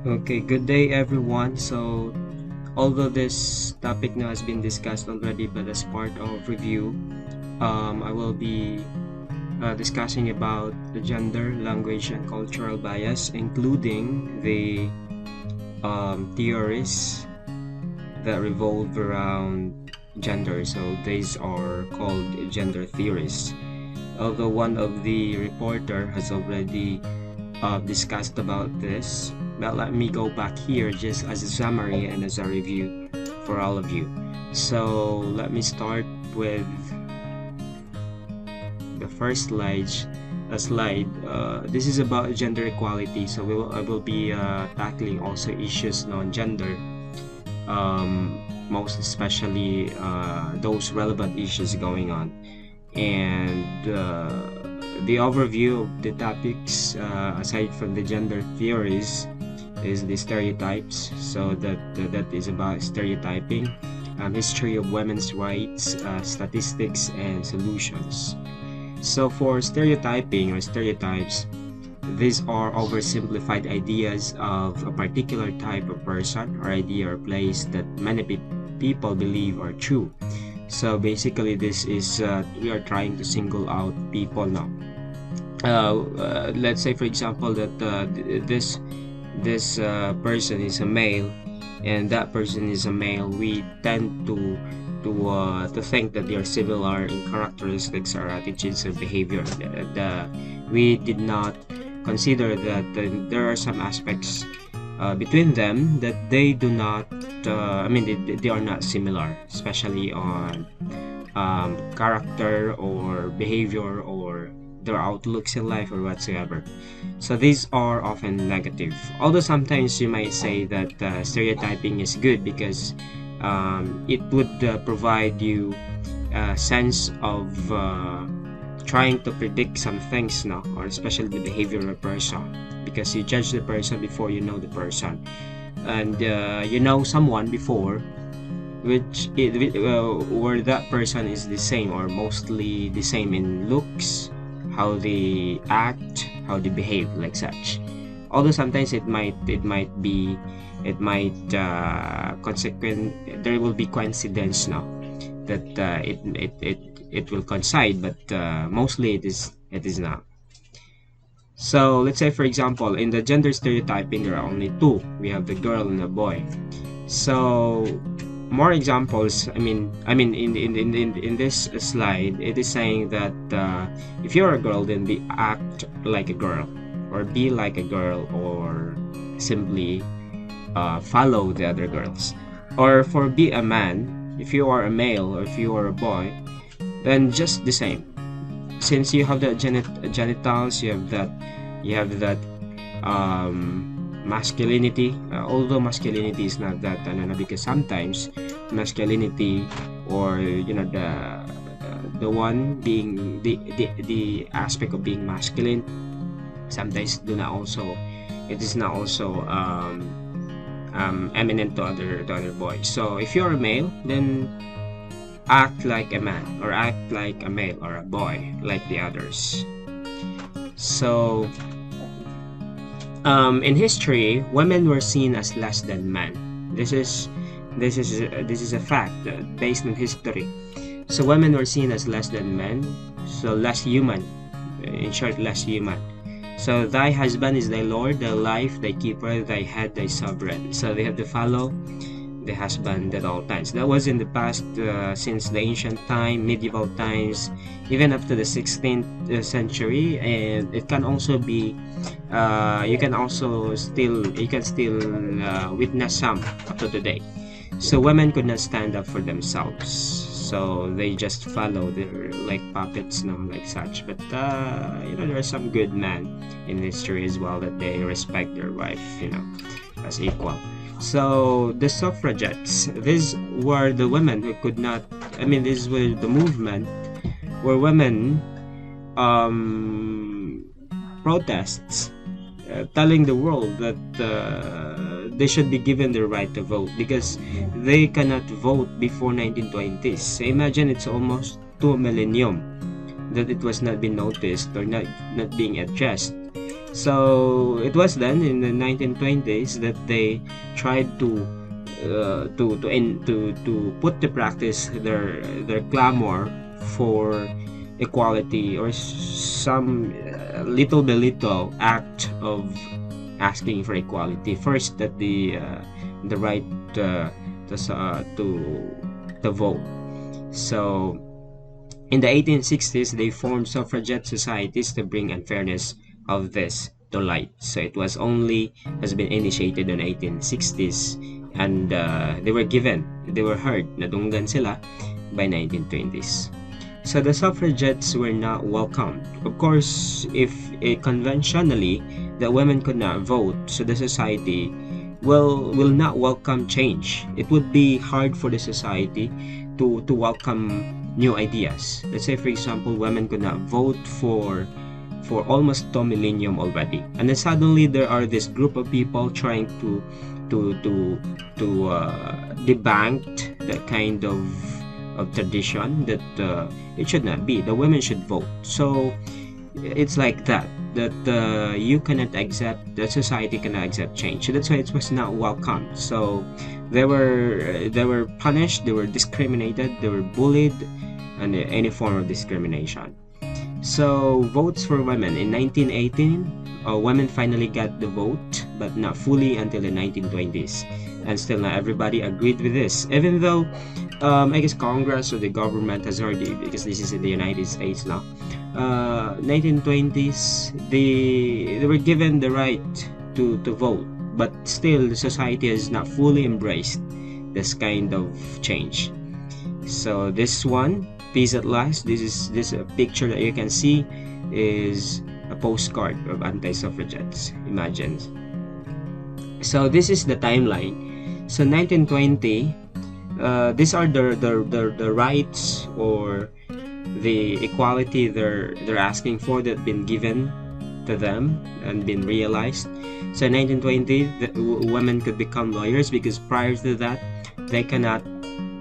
Okay, good day everyone. So, although this topic now has been discussed already, but as part of review, I will be discussing about the gender, language, and cultural bias, including the theories that revolve around gender. So, these are called gender theories. Although one of the reporter has already discussed about this, but let me go back here just as a summary and as a review for all of you. So let me start with the first slide. This is about gender equality. So I will be tackling also issues non-gender, most especially those relevant issues going on, and the overview of the topics aside from the gender theories is the stereotypes. So that is about stereotyping, history of women's rights, statistics, and solutions. So for stereotyping or stereotypes, these are oversimplified ideas of a particular type of person or idea or place that many people believe are true. So basically, this is we are trying to single out people now. Let's say, for example, that this person is a male, and that person is a male. We tend to think that they are similar in characteristics or attitudes or behavior. We did not consider that there are some aspects between them that they do not. They are not similar, especially on character or behavior or their outlooks in life or whatsoever. So these are often negative. Although sometimes you might say that stereotyping is good because it would provide you a sense of trying to predict some things now, or especially the behavior of a person, because you judge the person before you know the person, and you know someone before where that person is the same or mostly the same in looks, how they act, how they behave, like such. Although sometimes it might consequent, there will be coincidence now that it will coincide, but mostly it is not. So let's say, for example, in the gender stereotyping, there are only two. We have the girl and the boy. So more examples. In this slide, it is saying that if you're a girl, then act like a girl, or be like a girl, or simply follow the other girls. Or for be a man, if you are a male or if you are a boy, then just the same. Since you have the genitals, you have that masculinity, although masculinity is not that because sometimes masculinity, or the one being the aspect of being masculine, sometimes it is not also eminent to other boys. So if you're a male, then act like a man, or act like a male or a boy like the others. So in history, women were seen as less than men. This is a fact based on history. So women were seen as less than men, so less human. In short, less human. So thy husband is thy lord, thy life, thy keeper, thy head, thy sovereign. So they have to follow the husband at all times. That was in the past, since the ancient time, medieval times, even up to the 16th century, and it can also be you can still witness some up to today. So women could not stand up for themselves, so they just follow. They're like puppets now, like such. But there are some good men in history as well, that they respect their wife as equal. So the suffragettes, these were the women who could not, these were the movement where women protests, telling the world that they should be given the right to vote because they cannot vote before 1920s. So imagine, it's almost 2 millennium that it was not being noticed or not being addressed. So it was then in the 1920s that they tried to put to practice their clamor for equality, or some little by little act of asking for equality. First, that the right to vote. So in the 1860s, they formed suffragette societies to bring unfairness of this to light. So it was only has been initiated in the 1860s, and they were heard, nadunggan sila by 1920s. So the suffragettes were not welcomed. Of course, if conventionally the women could not vote, so the society will not welcome change. It would be hard for the society to welcome new ideas. Let's say, for example, women could not vote for almost 2 millennium already, and then suddenly there are this group of people trying to debunk that kind of tradition that it should not be. The women should vote. So it's like that you cannot accept, the society cannot accept change. So that's why it was not welcomed. So they were punished, they were discriminated, they were bullied, and any form of discrimination. So votes for women in 1918, women finally got the vote, but not fully until the 1920s, and still not everybody agreed with this, even though I guess Congress or the government has already, because this is in the United States now, 1920s, they were given the right to vote, but still the society has not fully embraced this kind of change. So this one, Peace at Last, this picture that you can see is a postcard of anti-suffragettes. Imagine. So this is the timeline. So 1920, these are the rights or the equality they're asking for that been given to them and been realized. So in 1920, women could become lawyers, because prior to that, they cannot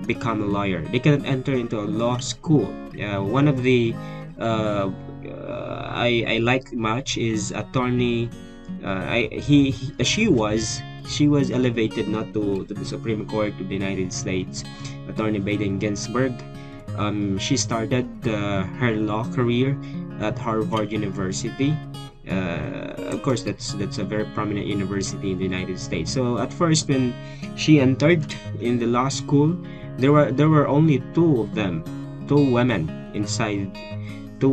become a lawyer. They cannot enter into a law school. One of the I like much is attorney. She was elevated not to the Supreme Court of the United States, Attorney Baden Ginsburg. She started her law career at Harvard University. Of course, that's a very prominent university in the United States. So at first, when she entered in the law school, there were only two women inside the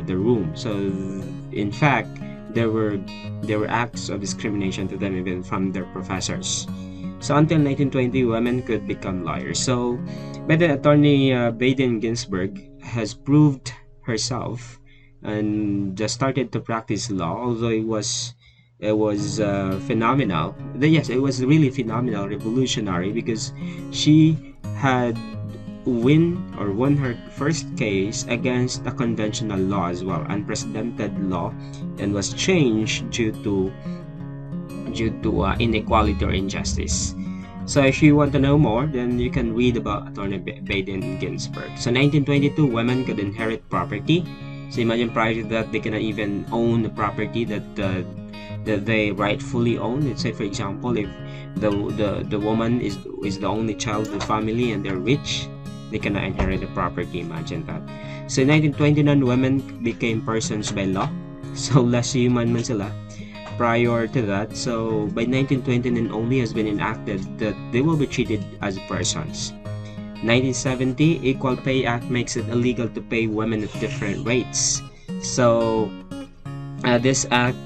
room. So in fact, there were acts of discrimination to them even from their professors. So until 1920, women could become lawyers. So but then Attorney Baden Ginsburg has proved herself and just started to practice law, although it was phenomenal. Yes, it was really phenomenal, revolutionary, because she had won her first case against a conventional law as well, unprecedented law, and was changed due to inequality or injustice. So if you want to know more, then you can read about Attorney Baden Ginsburg. So 1922, women could inherit property. So imagine prior to that, they cannot even own the property that they rightfully own. Let's say, for example, if the woman is the only child of the family and they're rich, they cannot inherit the property. Imagine that. So in 1929, women became persons by law. So less human man sila prior to that. So by 1929 only has been enacted that they will be treated as persons. 1970, Equal Pay Act makes it illegal to pay women at different rates. So this act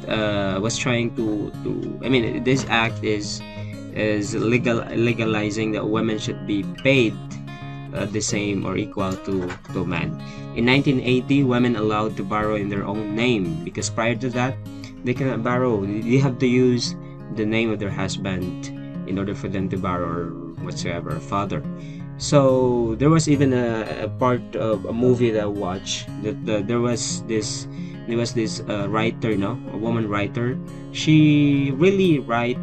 was trying this act is legalizing that women should be paid the same or equal to men. In 1980, women allowed to borrow in their own name, because prior to that, they cannot borrow. They have to use the name of their husband in order for them to borrow, or whatsoever, father. So there was even a part of a movie that I watched that there was this writer, a woman writer. She really write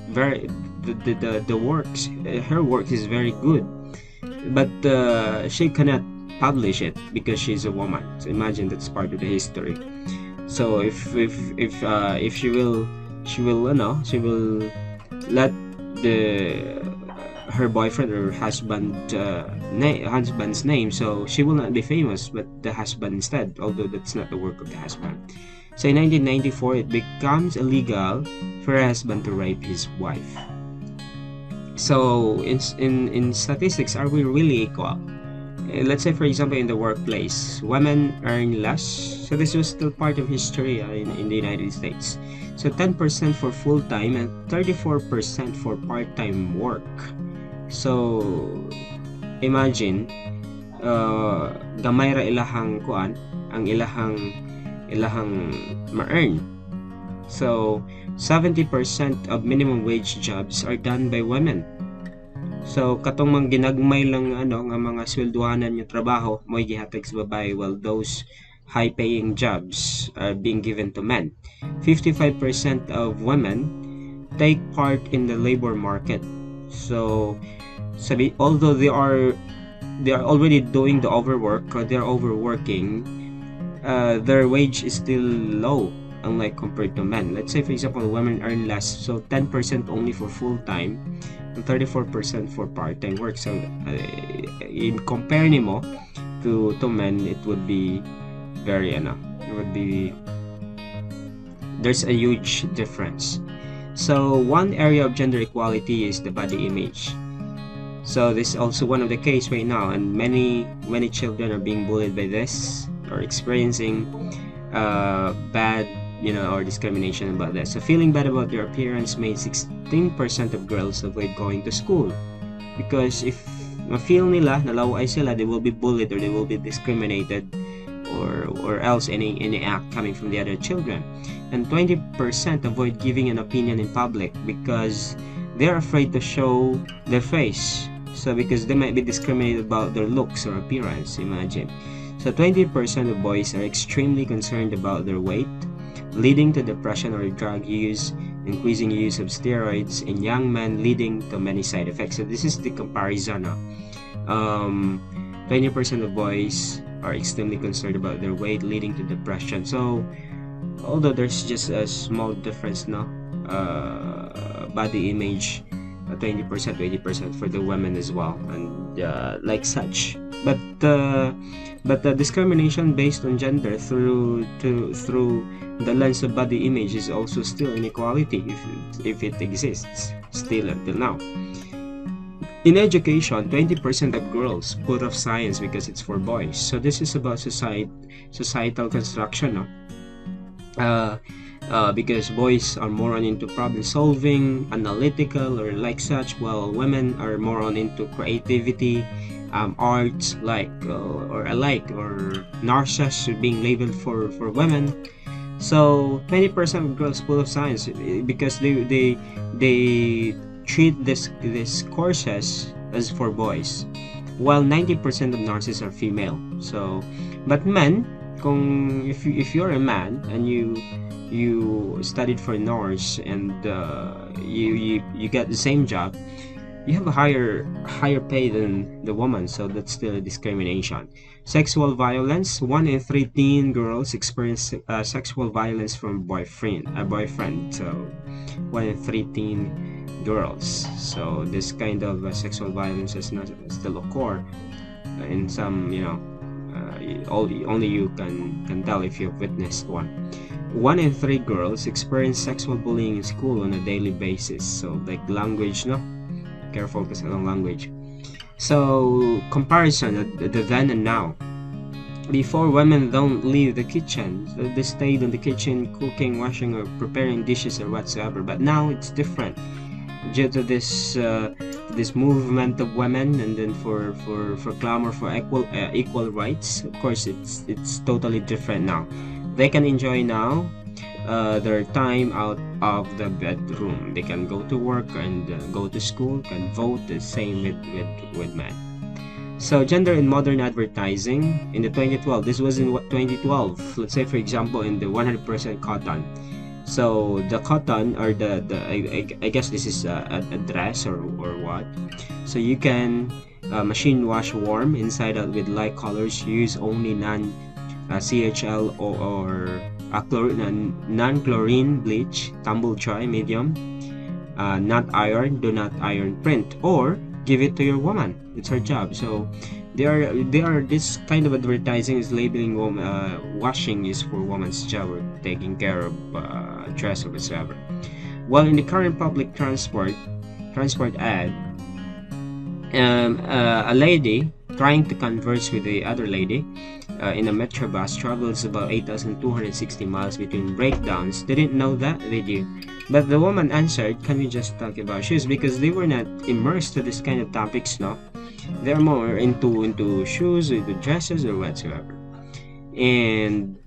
very the works. Her work is very good, but she cannot publish it because she's a woman. So imagine that's part of the history. So if she will let the her boyfriend or husband's name, so she will not be famous, but the husband instead, although that's not the work of the husband. So in 1994, it becomes illegal for a husband to rape his wife. So in statistics, are we really equal? Let's say, for example, in the workplace, women earn less. So this was still part of history in the United States. So 10% for full-time and 34% for part-time work. So imagine, gamay ra ilahang kuan, ang ilahang ma-earn. So 70% of minimum wage jobs are done by women. So katong mang ginagmay lang nga mga swelduhanan yung trabaho mo gihatag sa babae, while those high paying jobs are being given to men. 55% of women take part in the labor market. So although they are already doing the overwork, or they're overworking, their wage is still low, unlike compared to men. Let's say, for example, women earn less, so 10% only for full-time and 34% for part-time work. So in compare nimo to men, it would be very there's a huge difference. So one area of gender equality is the body image. So this is also one of the case right now, and many children are being bullied by this, or experiencing bad or discrimination about that. So feeling bad about their appearance made 16% of girls avoid going to school, because if ma-feel nila nalaway sila, they will be bullied or they will be discriminated, or else any act coming from the other children. And 20% avoid giving an opinion in public because they're afraid to show their face, so because they might be discriminated about their looks or appearance. Imagine. So 20% of boys are extremely concerned about their weight, leading to depression or drug use, increasing use of steroids in young men, leading to many side effects. So this is the comparison. 20% of boys are extremely concerned about their weight, leading to depression. So although there's just a small difference, body image, 20%, 20% for the women as well, and like such. But the discrimination based on gender through the lens of body image is also still inequality, if it exists still until now. In education, 20% of girls put off science because it's for boys. So this is about societal construction, because boys are more on into problem solving, analytical, or like such, while women are more on into creativity, arts, or nurses being labeled for women. So 20% of girls full of science because they treat this courses as for boys, while 90% of nurses are female. So but men, if you're a man and you studied for nurse and you get the same job, you have a higher pay than the woman, so that's still a discrimination. Sexual violence: 1 in 3 teen girls experience sexual violence from a boyfriend. So 1 in 3 teen girls. So this kind of sexual violence is not still occur in some, only you can tell if you've witnessed one. 1 in 3 girls experience sexual bullying in school on a daily basis. So like language, careful kasi ng language. So comparison, the then and now. Before, women don't leave the kitchen, so they stayed in the kitchen cooking, washing, or preparing dishes or whatsoever. But now it's different due to this movement of women, and then for clamor for equal rights. Of course, it's totally different now. They can enjoy now their time out of the bedroom. They can go to work and go to school, can vote, the same with men. So gender in modern advertising in the 2012. This was in 2012. Let's say, for example, in the 100% cotton. So the cotton, or I guess this is a dress or what. So you can machine wash warm inside out with light colors. Use only non-CHL or non-chlorine bleach. Tumble dry medium. Not iron. Do not iron print, or give it to your woman. It's her job. So they are this kind of advertising is labeling washing is for woman's job, or taking care of dress or whatsoever. Well, in the current public transport ad, a lady trying to converse with the other lady in a metro bus travels about 8,260 miles between breakdowns. Didn't know that, did you? But the woman answered, "Can we just talk about shoes?" Because they were not immersed to this kind of topics, no? They're more into shoes, into dresses, or whatsoever. And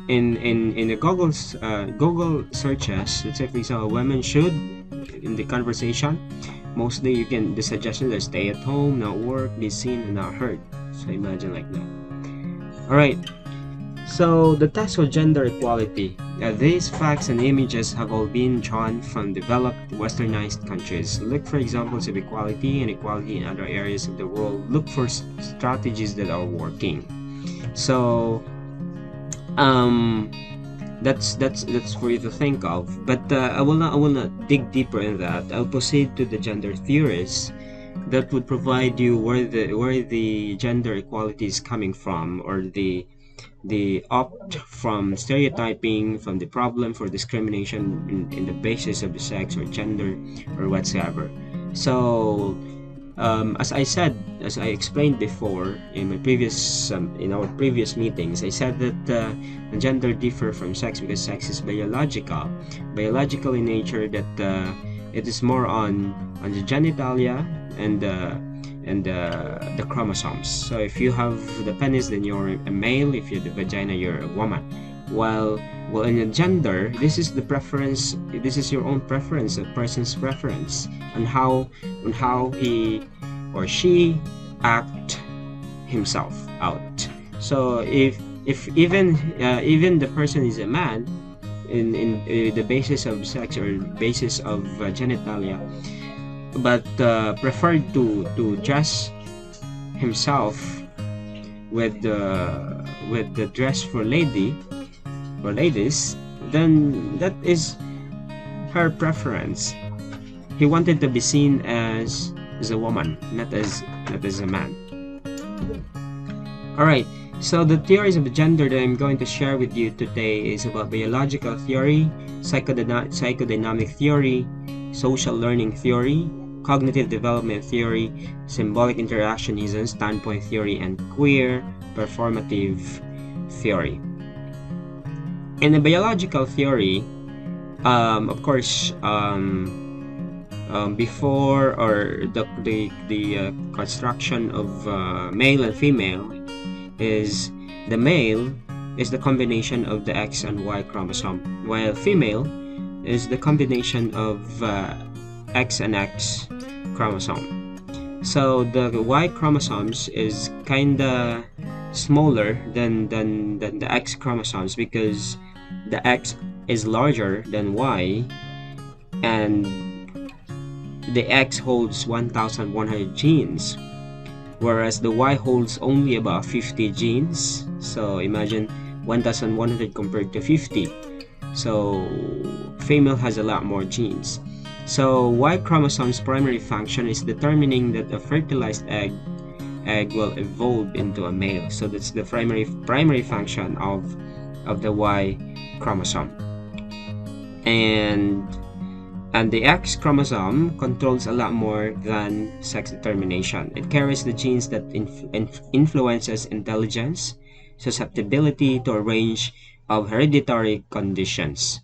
in the Google searches, let's say for example, women should, in the conversation, mostly the suggestions are stay at home, not work, be seen and not heard. So imagine like that. All right. So the test for gender equality. These facts and images have all been drawn from developed westernized countries. Look for examples of equality and equality in other areas of the world. Look for strategies that are working. So that's for you to think of. But I will not dig deeper in that. I'll proceed to the gender theories that would provide you where the gender equality is coming from, or the opt from stereotyping, from the problem for discrimination in the basis of the sex or gender or whatsoever. So as I explained before in my previous in our previous meetings, I said that gender differ from sex because sex is biological in nature, that it is more on the genitalia and the chromosomes. So if you have the penis, then you're a male. If you have the vagina, you're a woman. Well, in a gender, this is the preference. This is your own preference, a person's preference on how he or she act himself out. So if even the person is a man, in the basis of sex or basis of genitalia, but preferred to dress himself with the dress for ladies, then that is her preference. He wanted to be seen as a woman, not as a man. All right. So the theories of gender that I'm going to share with you today is about biological theory, psychodynamic theory, social learning theory, cognitive development theory, symbolic interactionism, standpoint theory, and queer performative theory. In the biological theory, of course, before or the construction of male and female is the male is the combination of the X and Y chromosome, while female is the combination of X and X chromosome. So the Y chromosomes is kinda smaller than the X chromosomes because the X is larger than Y, and the X holds 1,100 genes, whereas the Y holds only about 50 genes. So imagine 1,100 compared to 50. So female has a lot more genes. So Y chromosome's primary function is determining that a fertilized egg will evolve into a male. So that's the primary function of the Y chromosome. And the X chromosome controls a lot more than sex determination. It carries the genes that influences intelligence, susceptibility to a range of hereditary conditions.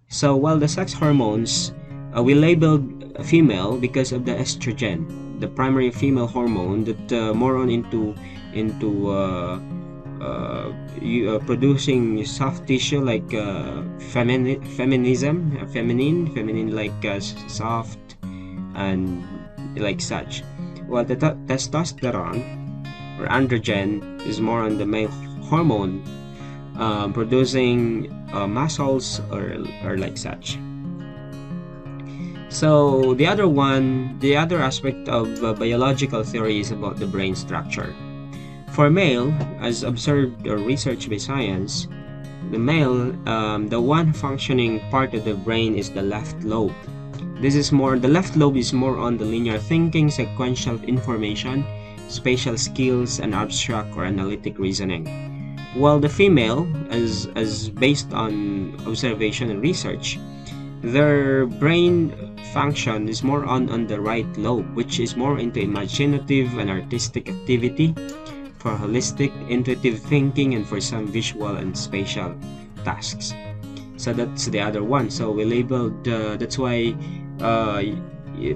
So while the sex hormones, we labeled female because of the estrogen, the primary female hormone that more on into producing soft tissue like feminine like soft and like such. While the testosterone or androgen is more on the male hormone, producing muscles or like such. So the other aspect of biological theory is about the brain structure. For male, as observed or researched by science, the male, the one functioning part of the brain is the left lobe. The left lobe is more on the linear thinking, sequential information, spatial skills, and abstract or analytic reasoning. While the female, as based on observation and research, their brain function is more on the right lobe, which is more into imaginative and artistic activity, for holistic, intuitive thinking, and for some visual and spatial tasks. So that's the other one. So we labeled, that's why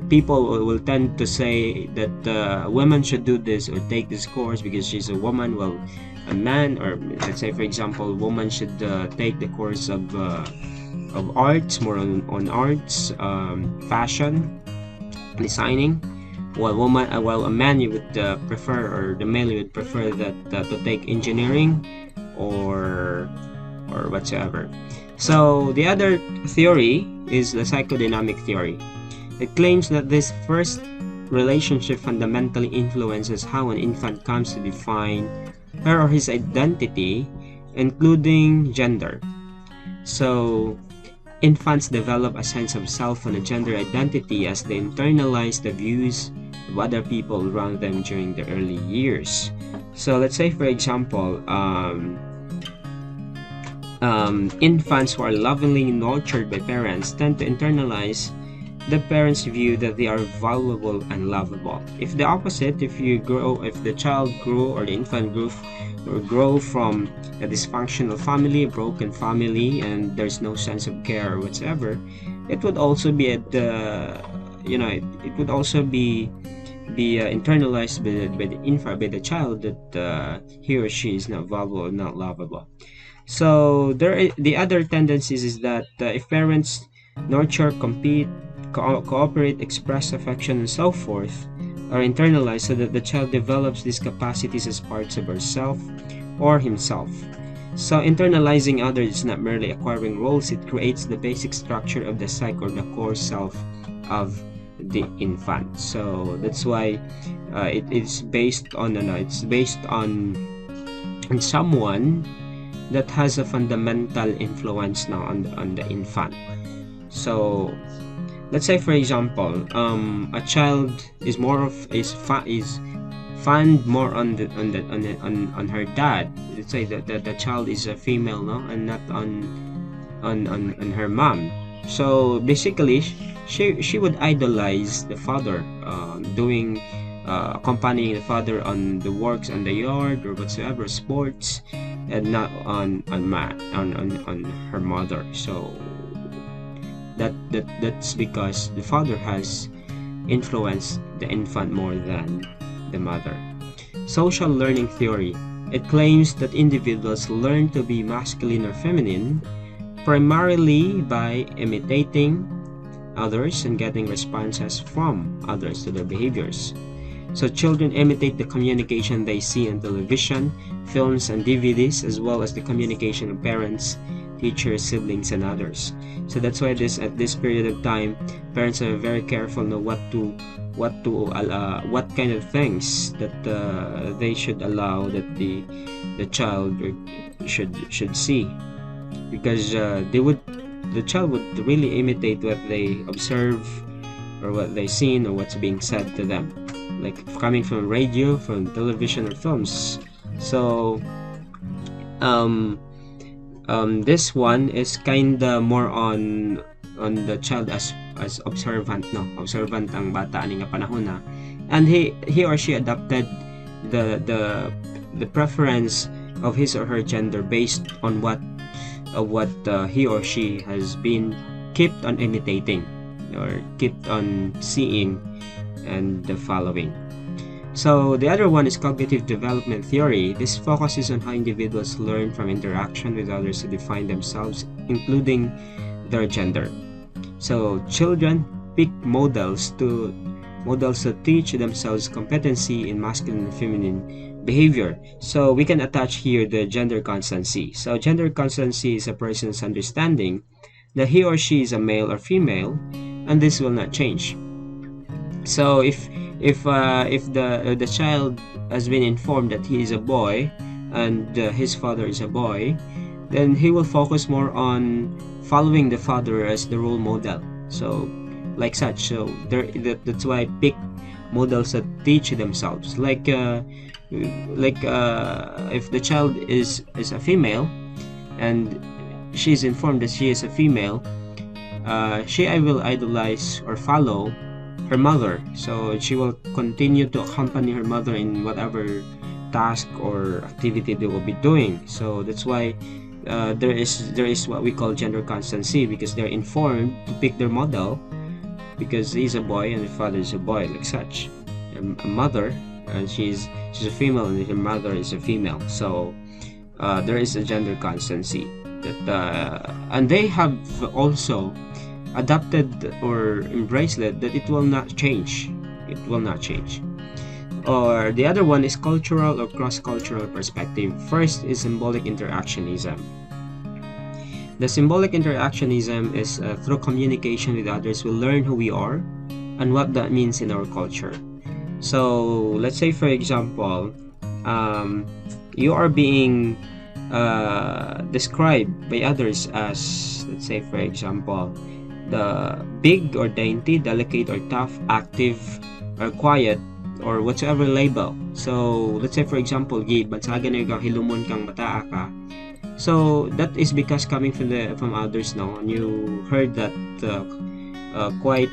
people will tend to say that women should do this or take this course because she's a woman. Well, a man, or let's say for example, woman should take the course of arts, more on arts, fashion, designing. While a man you would prefer, or the male you would prefer that to take engineering or whatsoever. So the other theory is the psychodynamic theory. It claims that this first relationship fundamentally influences how an infant comes to define her or his identity, including gender. So infants develop a sense of self and a gender identity as they internalize the views of other people around them during the early years. So let's say for example, infants who are lovingly nurtured by parents tend to internalize the parents' view that they are valuable and lovable. If the opposite, if the child grew, or the infant grow from a dysfunctional family, a broken family, and there's no sense of care or whatsoever, it would also be it would also be internalized by the child that he or she is not valuable, not lovable. So the other tendencies is that if parents nurture, compete, cooperate, express affection, and so forth, are internalized so that the child develops these capacities as parts of herself or himself. So internalizing others is not merely acquiring roles, it creates the basic structure of the psyche or the core self of the infant. So that's why it's based on someone that has a fundamental influence now on the infant. So let's say for example, a child is fond more on her dad. Let's say that the child is a female, no, and not on her mom. So basically, she would idolize the father, accompanying the father on the works on the yard or whatsoever, sports, and not on her mother. So that's because the father has influenced the infant more than the mother. Social learning theory. It claims that individuals learn to be masculine or feminine primarily by imitating others and getting responses from others to their behaviors. So children imitate the communication they see on television, films, and DVDs, as well as the communication of parents, teachers, siblings, and others. So that's why at this period of time, parents are very careful know what kind of things that they should allow that the child should see, because the child would really imitate what they observe or what they seen or what's being said to them, like coming from radio, from television, or films. So this one is kinda more on the child as observant, no? Observant ang bata ani nga panahon na. And he or she adopted the preference of his or her gender based on what he or she has been kept on imitating or kept on seeing and following. So the other one is cognitive development theory. This focuses on how individuals learn from interaction with others to define themselves, including their gender. So children pick models to teach themselves competency in masculine and feminine behavior. So we can attach here the gender constancy. So gender constancy is a person's understanding that he or she is a male or female and this will not change. So if the child has been informed that he is a boy and his father is a boy, then he will focus more on following the father as the role model. So like such. So that's why I pick models that teach themselves. If the child is a female and she is informed that she is a female, I will idolize or follow her mother. So she will continue to accompany her mother in whatever task or activity they will be doing. So that's why there is what we call gender constancy, because they're informed to pick their model because he's a boy and the father is a boy, like such. A mother, and she's a female and her mother is a female. So there is a gender constancy that and they have also adopted or embraced that it will not change. It will not change. Or the other one is cultural or cross-cultural perspective. First is symbolic interactionism. The symbolic interactionism is through communication with others, we learn who we are and what that means in our culture. So let's say, for example, you are being described by others as, let's say, for example, the big or dainty, delicate or tough, active or quiet, or whatever label. So let's say, for example, gid bansagan na kang hilumon kang bataa ka. So that is because coming from others now, and you heard that quite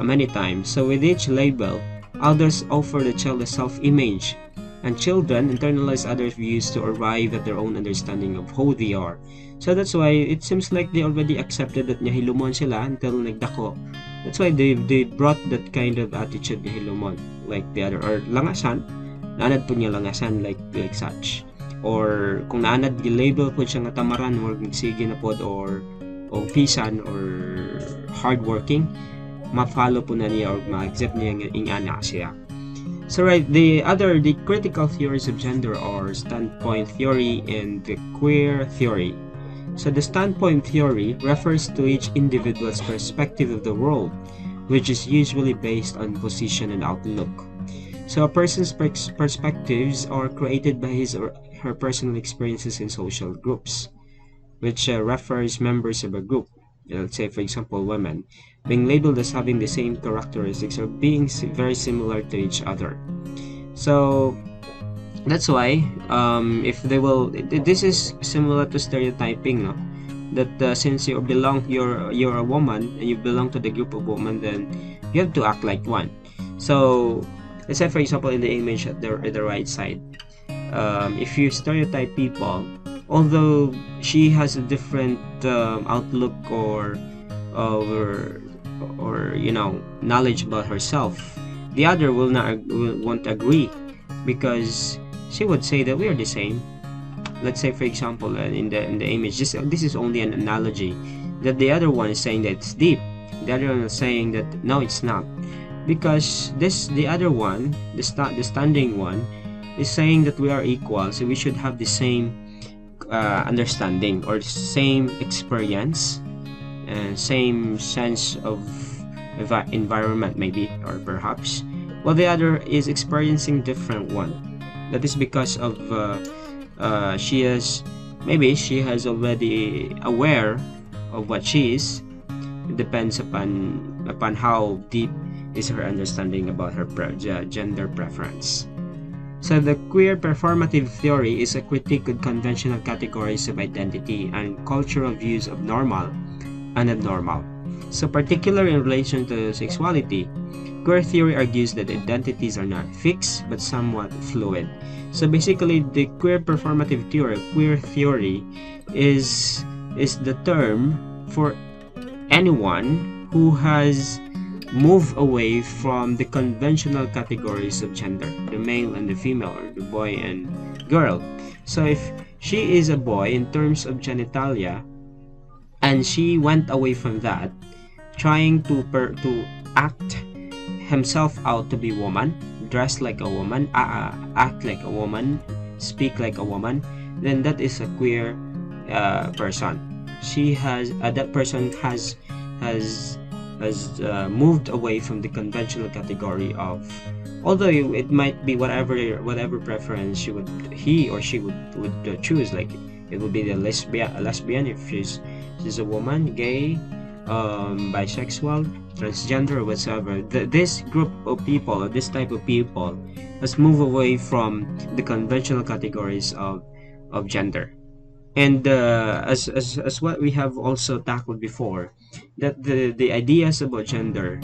many times. So with each label, others offer the child a self-image, and children internalize others' views to arrive at their own understanding of who they are. So that's why it seems like they already accepted that nahilumon sila until nagdako. That's why they brought that kind of attitude nahilumon, like the other, or langasan, naanad po niya langasan, like such. Or kung naanad label po siya nga tamaran or sige na pod or pisan or hardworking, ma-follow po na niya or ma-accept niya ng ingana siya. So right, the critical theories of gender are standpoint theory and the queer theory. So the standpoint theory refers to each individual's perspective of the world, which is usually based on position and outlook. So a person's perspectives are created by his or her personal experiences in social groups, which refers members of a group, let's say for example women, being labeled as having the same characteristics or being very similar to each other. So that's why if they will, this is similar to stereotyping, no? That since you're a woman and you belong to the group of women, then you have to act like one. So let's say for example in the image at the right side, if you stereotype people, although she has a different outlook or knowledge about herself, the other won't agree, because she would say that we are the same. Let's say for example in the image, this is only an analogy, that the other one is saying that it's deep, the other one is saying that no, it's not, because the other one, the standing one, is saying that we are equal, so we should have the same understanding or same experience and same sense of environment, maybe, or perhaps, while the other is experiencing different one. That is because of she has already aware of what she is. It depends upon how deep is her understanding about her gender preference. So the queer performative theory is a critique of conventional categories of identity and cultural views of normal and abnormal. So particularly in relation to sexuality, queer theory argues that identities are not fixed but somewhat fluid. So basically the queer performative theory, queer theory, is the term for anyone who has move away from the conventional categories of gender, the male and the female, or the boy and girl. So if she is a boy in terms of genitalia, and she went away from that, trying to act himself out to be woman, dress like a woman, act like a woman, speak like a woman, then that is a queer person. That person has moved away from the conventional category of, although it might be whatever preference he or she would choose, like it would be the lesbian if she's a woman, gay, bisexual, transgender, or whatsoever. This group of people, or this type of people, has moved away from the conventional categories of gender. And as what we have also tackled before, that the ideas about gender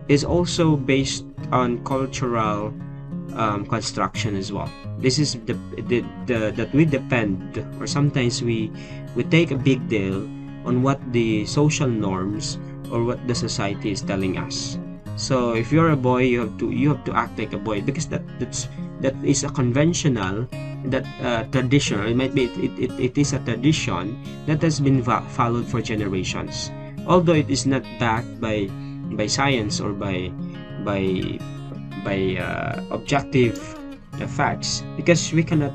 is also based on cultural construction as well. This is that we depend, or sometimes we take a big deal on what the social norms or what the society is telling us. So if you're a boy, you have to act like a boy, because that is a conventional, that tradition. It might be it is a tradition that has been followed for generations, although it is not backed by science or by objective facts, because we cannot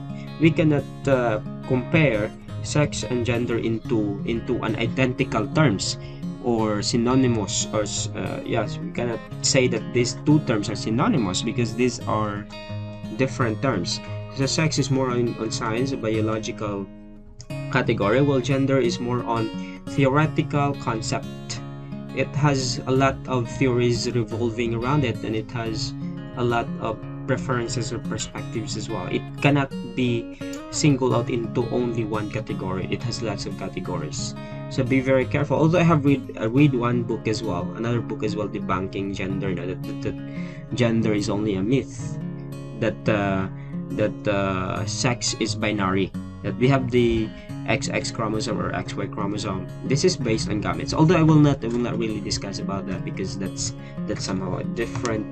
compare sex and gender into an identical terms or synonymous, or yes, we cannot say that these two terms are synonymous, because these are different terms. So sex is more on science, a biological category, while gender is more on theoretical concept. It has a lot of theories revolving around it, and it has a lot of preferences or perspectives as well. It cannot be singled out into only one category. It has lots of categories. So be very careful. Although I have read one book as well, another book as well, debunking gender, that gender is only a myth, that sex is binary, that we have the XX chromosome or XY chromosome. This is based on gametes. Although I will not really discuss about that, because that's somehow a different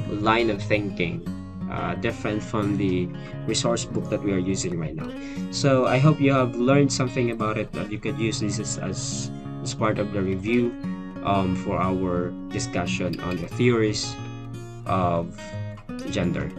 line of thinking, different from the resource book that we are using right now. So I hope you have learned something about it, that you could use this as part of the review for our discussion on the theories of gender.